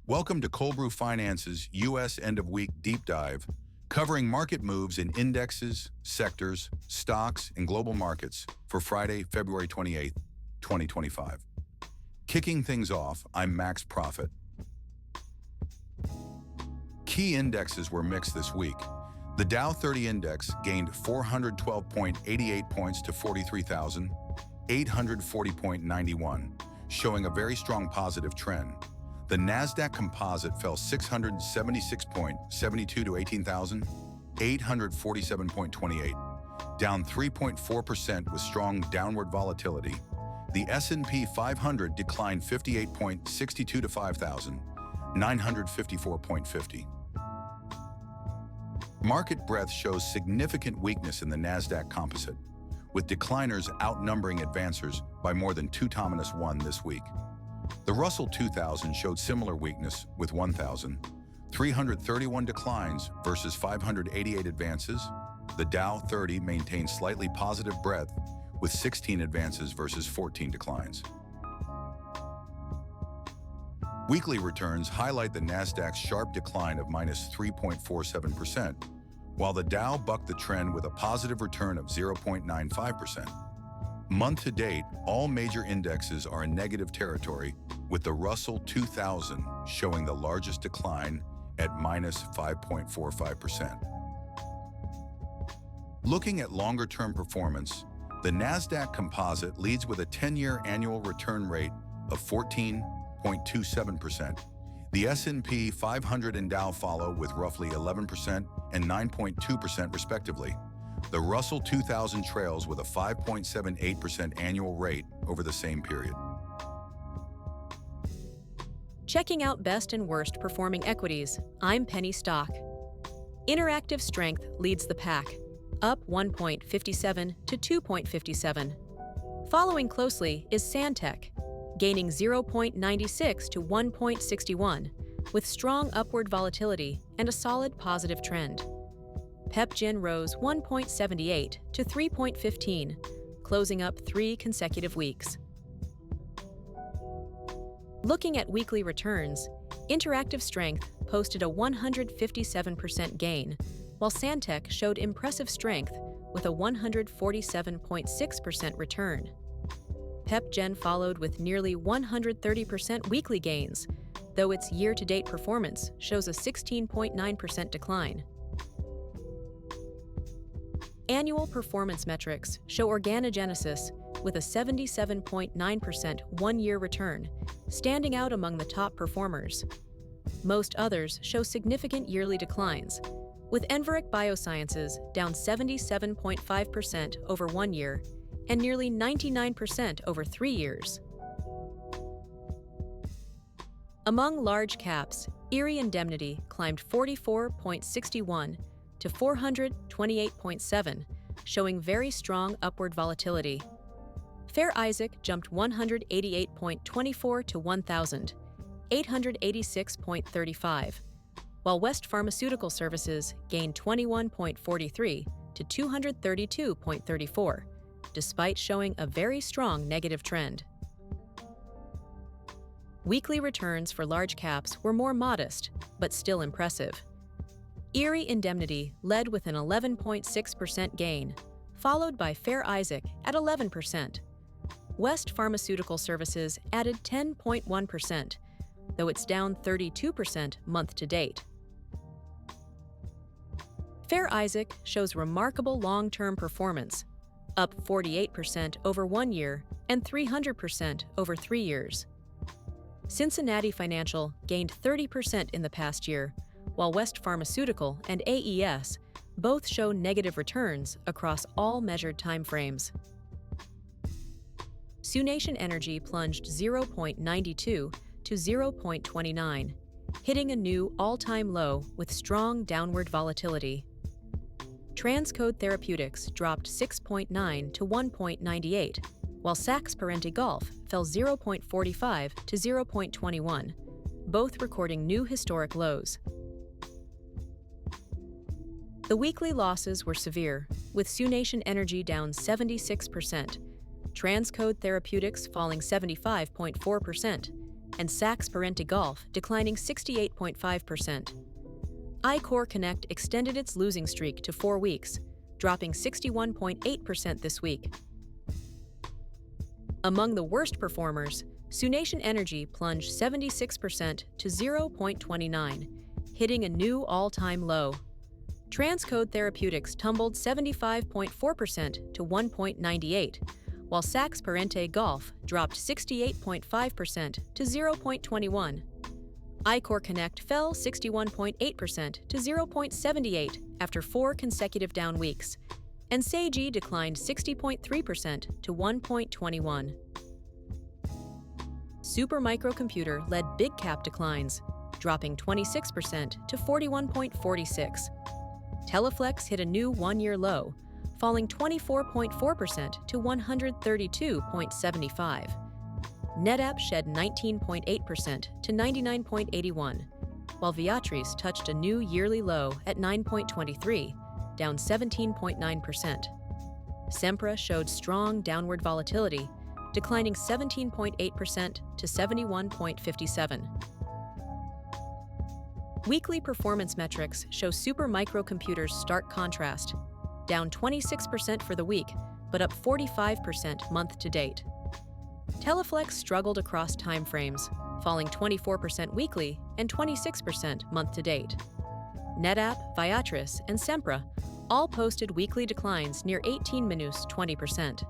Welcome to Cold Brew Finance's U.S. End-of-Week Deep Dive, covering market moves in indexes, sectors, stocks, and global markets for Friday, February 28, 2025. Kicking things off, I'm Max Profit. Key indexes were mixed this week. The Dow 30 Index gained 412.88 points to 43,840.91, showing a very strong positive trend. The Nasdaq Composite fell 676.72 to 18,847.28, down 3.4% with strong downward volatility. The S&P 500 declined 58.62 to 5,954.50. Market breadth shows significant weakness in the Nasdaq Composite, with decliners outnumbering advancers by more than 2-1 this week. The Russell 2000 showed similar weakness with 1,331 declines versus 588 advances. The Dow 30 maintained slightly positive breadth with 16 advances versus 14 declines. Weekly returns highlight the Nasdaq's sharp decline of -3.47%, while the Dow bucked the trend with a positive return of 0.95%. Month to date, all major indexes are in negative territory, with the Russell 2000 showing the largest decline at -5.45%. Looking at longer-term performance, the Nasdaq Composite leads with a 10-year annual return rate of 14.27%. The S&P 500 and Dow follow with roughly 11% and 9.2% respectively. The Russell 2000 trails with a 5.78% annual rate over the same period. Checking out best and worst performing equities, I'm Penny Stock. Interactive Strength leads the pack, up 1.57 to 2.57. Following closely is Santech, gaining 0.96 to 1.61, with strong upward volatility and a solid positive trend. PepGen rose 1.78 to 3.15, closing up 3 consecutive weeks. Looking at weekly returns, Interactive Strength posted a 157% gain, while Santech showed impressive strength with a 147.6% return. PepGen followed with nearly 130% weekly gains, though its year-to-date performance shows a 16.9% decline. Annual performance metrics show Organogenesis with a 77.9% one-year return, standing out among the top performers. Most others show significant yearly declines, with Enveric Biosciences down 77.5% over 1 year and nearly 99% over 3 years. Among large caps, Erie Indemnity climbed 44.61 to 428.7, showing very strong upward volatility. Fair Isaac jumped 188.24 to 1,886.35, while West Pharmaceutical Services gained 21.43 to 232.34, despite showing a very strong negative trend. Weekly returns for large caps were more modest, but still impressive. Erie Indemnity led with an 11.6% gain, followed by Fair Isaac at 11%. West Pharmaceutical Services added 10.1%, though it's down 32% month to date. Fair Isaac shows remarkable long-term performance, up 48% over 1 year and 300% over 3 years. Cincinnati Financial gained 30% in the past year, while West Pharmaceutical and AES both show negative returns across all measured timeframes. SUNation Energy plunged 0.92 to 0.29, hitting a new all-time low with strong downward volatility. TransCode Therapeutics dropped 6.9 to 1.98, while Saks Parente Golf fell 0.45 to 0.21, both recording new historic lows. The weekly losses were severe, with SUNation Energy down 76%, TransCode Therapeutics falling 75.4%, and Saks Parente Golf declining 68.5%. iCore Connect extended its losing streak to 4 weeks, dropping 61.8% this week. Among the worst performers, SUNation Energy plunged 76% to 0.29, hitting a new all-time low. TransCode Therapeutics tumbled 75.4% to 1.98, while Saks Parente Golf dropped 68.5% to 0.21. iCore Connect fell 61.8% to 0.78 after 4 consecutive down weeks, and SAGE declined 60.3% to 1.21. Supermicrocomputer led big cap declines, dropping 26% to 41.46. Teleflex hit a new one-year low, falling 24.4% to 132.75. NetApp shed 19.8% to 99.81, while Viatris touched a new yearly low at 9.23, down 17.9%. Sempra showed strong downward volatility, declining 17.8% to 71.57. Weekly performance metrics show Supermicrocomputer's stark contrast, down 26% for the week, but up 45% month-to-date. Teleflex struggled across timeframes, falling 24% weekly and 26% month-to-date. NetApp, Viatris, and Sempra all posted weekly declines near 18-20%.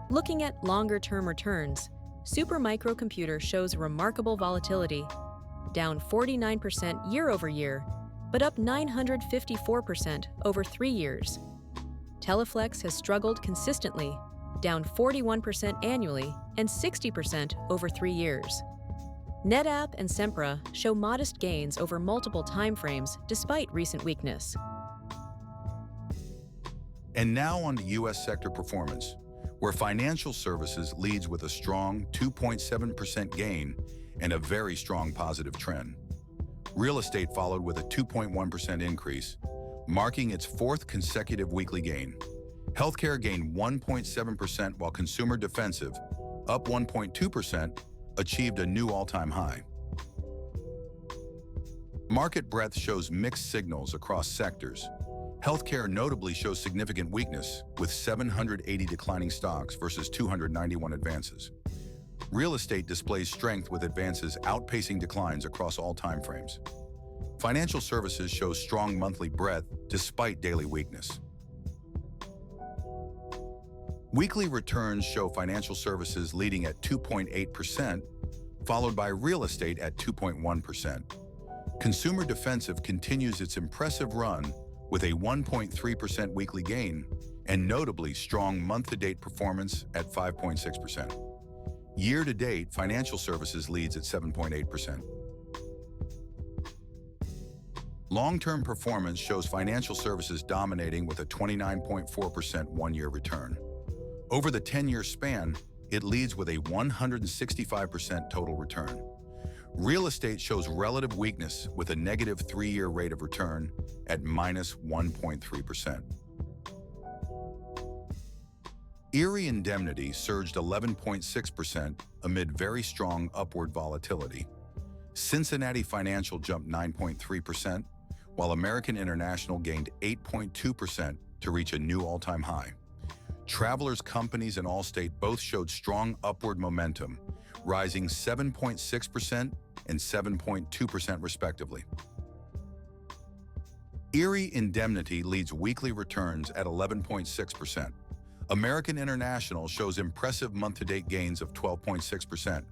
Looking at longer-term returns, Supermicrocomputer shows remarkable volatility, down 49% year-over-year, but up 954% over 3 years. Teleflex has struggled consistently, down 41% annually and 60% over 3 years. NetApp and Sempra show modest gains over multiple timeframes despite recent weakness. And now on to U.S. sector performance, where financial services leads with a strong 2.7% gain and a very strong positive trend. Real estate followed with a 2.1% increase, marking its 4th consecutive weekly gain. Healthcare gained 1.7%, while consumer defensive, up 1.2%, achieved a new all-time high. Market breadth shows mixed signals across sectors. Healthcare notably shows significant weakness, with 780 declining stocks versus 291 advances. Real estate displays strength, with advances outpacing declines across all timeframes. Financial services shows strong monthly breadth despite daily weakness. Weekly returns show financial services leading at 2.8%, followed by real estate at 2.1%. Consumer defensive continues its impressive run with a 1.3% weekly gain and notably strong month-to-date performance at 5.6%. Year-to-date, financial services leads at 7.8%. Long-term performance shows financial services dominating with a 29.4% one-year return. Over the 10-year span, it leads with a 165% total return. Real estate shows relative weakness with a negative 3-year rate of return at minus 1.3%. Erie Indemnity surged 11.6% amid very strong upward volatility. Cincinnati Financial jumped 9.3%, while American International gained 8.2% to reach a new all-time high. Travelers Companies and Allstate both showed strong upward momentum, rising 7.6% and 7.2% respectively. Erie Indemnity leads weekly returns at 11.6%. American International shows impressive month-to-date gains of 12.6%.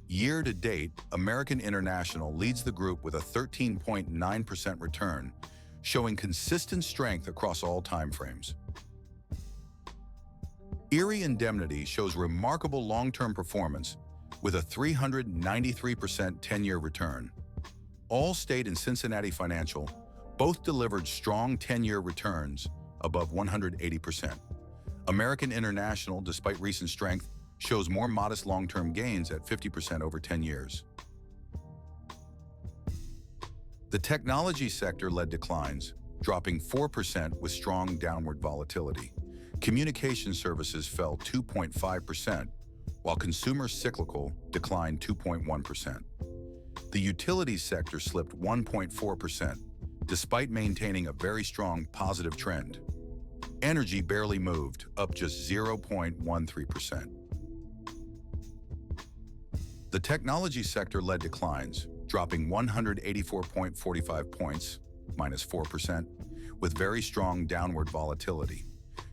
Year-to-date, American International leads the group with a 13.9% return, showing consistent strength across all timeframes. Erie Indemnity shows remarkable long-term performance with a 393% 10-year return. Allstate and Cincinnati Financial both delivered strong 10-year returns above 180%. American International, despite recent strength, shows more modest long-term gains at 50% over 10 years. The technology sector led declines, dropping 4% with strong downward volatility. Communication services fell 2.5%, while consumer cyclical declined 2.1%. The utilities sector slipped 1.4%, despite maintaining a very strong positive trend. Energy barely moved, up just 0.13%. The technology sector led declines, dropping 184.45 points, minus 4%, with very strong downward volatility.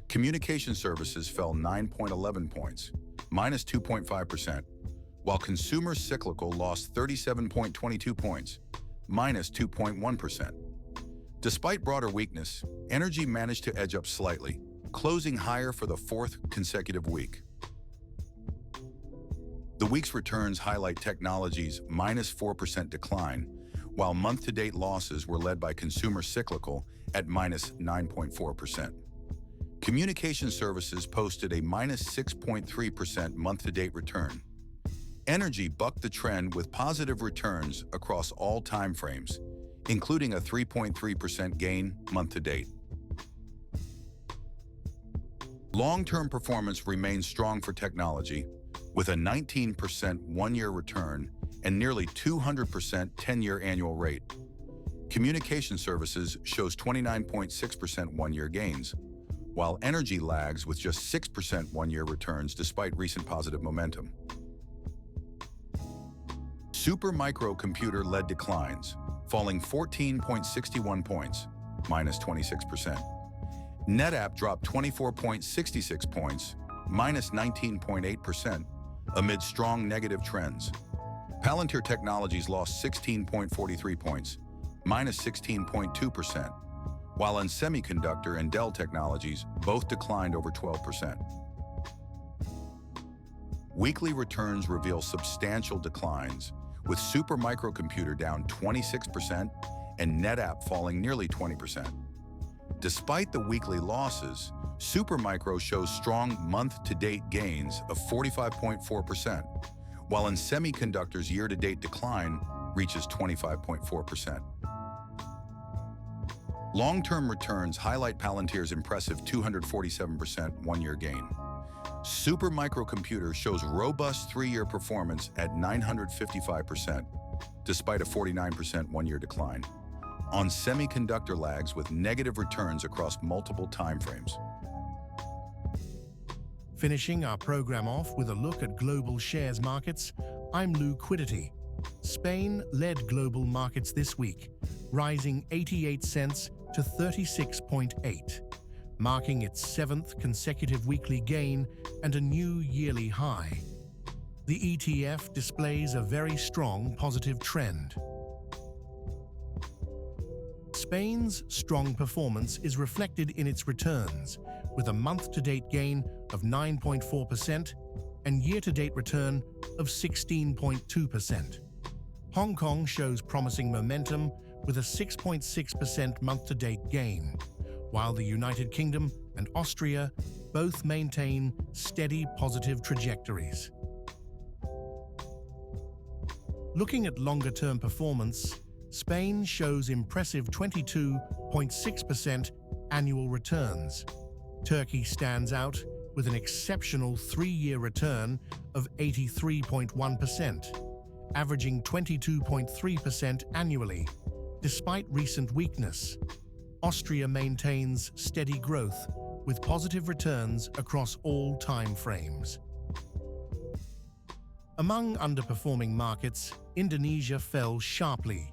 Communication services fell 9.11 points, minus 2.5%, while consumer cyclical lost 37.22 points, minus 2.1%. Despite broader weakness, energy managed to edge up slightly, closing higher for the fourth consecutive week. The week's returns highlight technology's minus 4% decline, while month-to-date losses were led by consumer cyclical at minus 9.4%. Communication services posted a minus 6.3% month-to-date return. Energy bucked the trend with positive returns across all timeframes, including a 3.3% gain month-to-date. Long-term performance remains strong for technology, with a 19% one-year return and nearly 200% 10-year annual rate. Communication services shows 29.6% one-year gains, while energy lags with just 6% one-year returns despite recent positive momentum. Supermicro computer led declines, falling 14.61 points, minus 26%. NetApp dropped 24.66 points, minus 19.8%, amid strong negative trends. Palantir Technologies lost 16.43 points, minus 16.2%, while on Semiconductor and Dell Technologies both declined over 12%. Weekly returns reveal substantial declines, with Supermicro down 26% and NetApp falling nearly 20%. Despite the weekly losses, Supermicro shows strong month-to-date gains of 45.4%, while in Semiconductor's year-to-date decline reaches 25.4%. Long-term returns highlight Palantir's impressive 247% one-year gain. Supermicro shows robust three-year performance at 955%, despite a 49% one-year decline, on semiconductor lags with negative returns across multiple timeframes. Finishing our program off with a look at global shares markets, I'm Liquidity. Spain led global markets this week, rising 88 cents to 36.8, marking its seventh consecutive weekly gain and a new yearly high. The ETF displays a very strong positive trend. Spain's strong performance is reflected in its returns, with a month-to-date gain of 9.4% and year-to-date return of 16.2%. Hong Kong shows promising momentum with a 6.6% month-to-date gain, while the United Kingdom and Austria both maintain steady positive trajectories. Looking at longer-term performance, Spain shows impressive 22.6% annual returns. Turkey stands out with an exceptional three-year return of 83.1%, averaging 22.3% annually. Despite recent weakness, Austria maintains steady growth with positive returns across all time frames. Among underperforming markets, Indonesia fell sharply,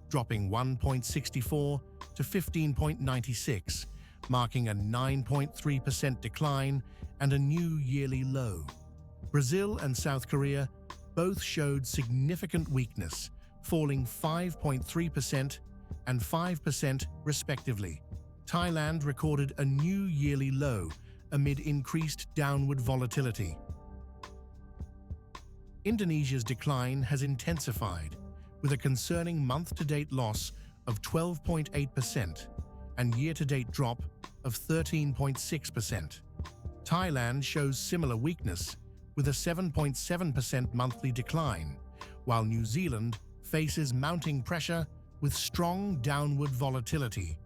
dropping 1.64 to 15.96, marking a 9.3% decline and a new yearly low. Brazil and South Korea both showed significant weakness, falling 5.3% and 5% respectively. Thailand recorded a new yearly low amid increased downward volatility. Indonesia's decline has intensified, with a concerning month-to-date loss of 12.8% and year-to-date drop of 13.6%. Thailand shows similar weakness, with a 7.7% monthly decline, while New Zealand faces mounting pressure with strong downward volatility.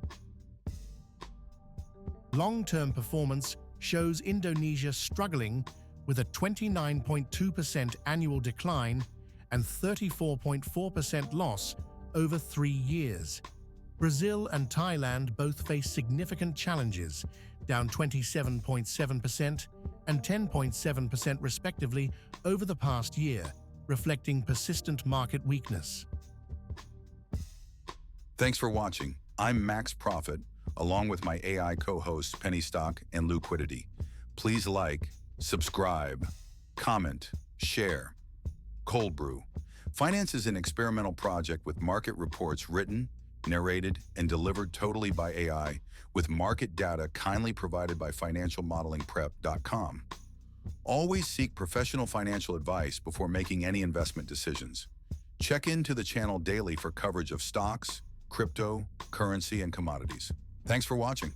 Long-term performance shows Indonesia struggling with a 29.2% annual decline and 34.4% loss over 3 years. Brazil and Thailand both face significant challenges, down 27.7% and 10.7% respectively over the past year, reflecting persistent market weakness. Thanks for watching. I'm Max Profit, along with my AI co-hosts Penny Stock and Liquidity. Please like, subscribe, comment, share. Cold Brew. Finance is an experimental project with market reports written, narrated, and delivered totally by AI, with market data kindly provided by financialmodelingprep.com. Always seek professional financial advice before making any investment decisions. Check into the channel daily for coverage of stocks, crypto, currency, and commodities. Thanks for watching.